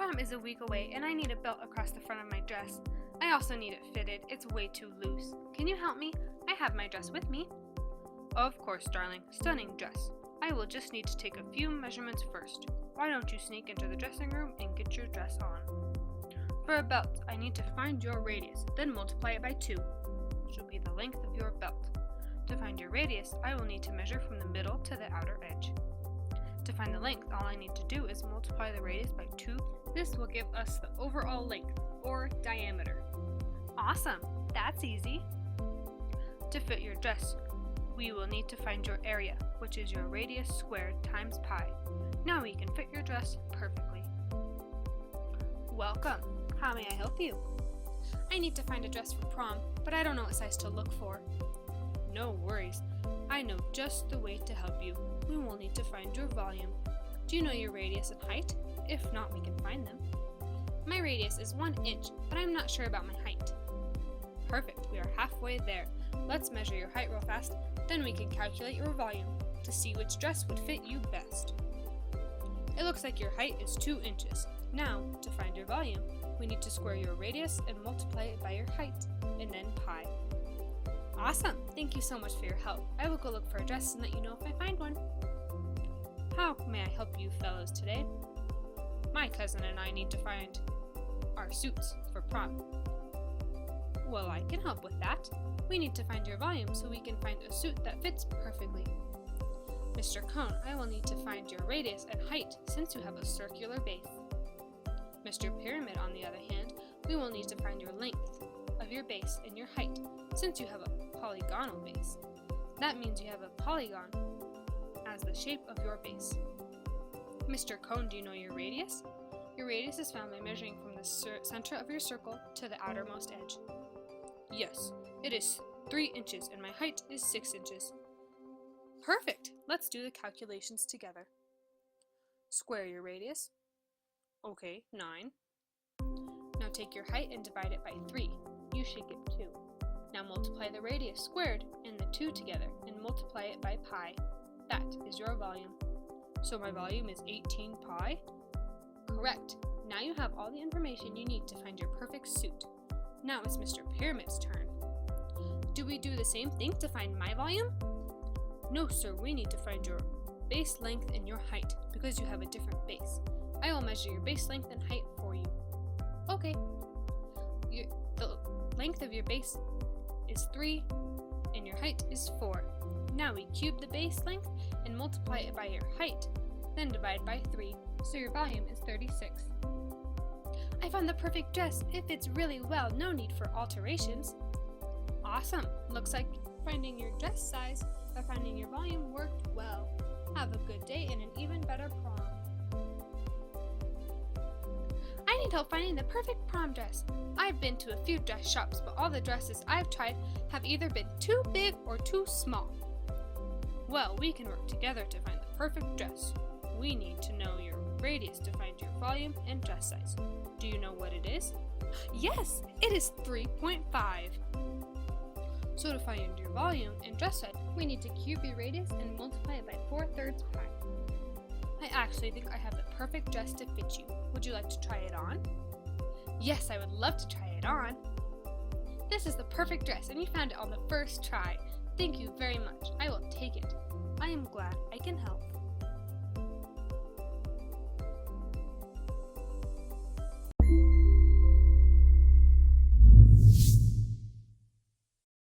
Prom is a week away and I need a belt across the front of my dress. I also need it fitted. It's way too loose. Can you help me? I have my dress with me. Of course, darling. Stunning dress. I will just need to take a few measurements first. Why don't you sneak into the dressing room and get your dress on? For a belt, I need to find your radius, then multiply it by 2. Should be the length of your belt. To find your radius, I will need to measure from the middle to the outer edge. To find the length, all I need to do is multiply the radius by 2. This will give us the overall length, or diameter. Awesome! That's easy. To fit your dress, we will need to find your area, which is your radius squared times pi. Now we can fit your dress perfectly. Welcome! How may I help you? I need to find a dress for prom, but I don't know what size to look for. No worries. I know just the way to help you. We will need to find your volume. Do you know your radius and height? If not, we can find them. My radius is 1 inch, but I'm not sure about my height. Perfect, we are halfway there. Let's measure your height real fast, then we can calculate your volume to see which dress would fit you best. It looks like your height is 2 inches. Now, to find your volume, we need to square your radius and multiply it by your height, and then pi. Awesome! Thank you so much for your help. I will go look for a dress and let you know if I find one. How may I help you fellows today? My cousin and I need to find our suits for prom. Well, I can help with that. We need to find your volume so we can find a suit that fits perfectly. Mr. Cone, I will need to find your radius and height since you have a circular base. Mr. Pyramid, on the other hand, we will need to find your length of your base and your height since you have a polygonal base. That means you have a polygon as the shape of your base. Mr. Cone, do you know your radius? Your radius is found by measuring from the center of your circle to the outermost edge. Yes, it is 3 inches and my height is 6 inches. Perfect! Let's do the calculations together. Square your radius. Okay, 9. Now take your height and divide it by 3. You should get 2. Now multiply the radius squared and the 2 together and multiply it by pi. That is your volume. So my volume is 18 pi? Correct. Now you have all the information you need to find your perfect suit. Now it's Mr. Pyramid's turn. Do we do the same thing to find my volume? No, sir, we need to find your base length and your height because you have a different base. I will measure your base length and height for you. Okay. The length of your base is 3 and your height is 4. Now we cube the base length and multiply it by your height, then divide by 3, so your volume is 36. I found the perfect dress. It fits really well, no need for alterations. Awesome! Looks like finding your dress size or finding your volume worked well. Have a good day and an even better prom. I need help finding the perfect prom dress. I've been to a few dress shops, but all the dresses I've tried have either been too big or too small. Well, we can work together to find the perfect dress. We need to know your radius to find your volume and dress size. Do you know what it is? Yes, it is 3.5. So to find your volume and dress size, we need to cube your radius and multiply it by 4/3 pi. I actually think I have the perfect dress to fit you. Would you like to try it on? Yes, I would love to try it on. This is the perfect dress and you found it on the first try. Thank you very much. I will take it. I am glad I can help.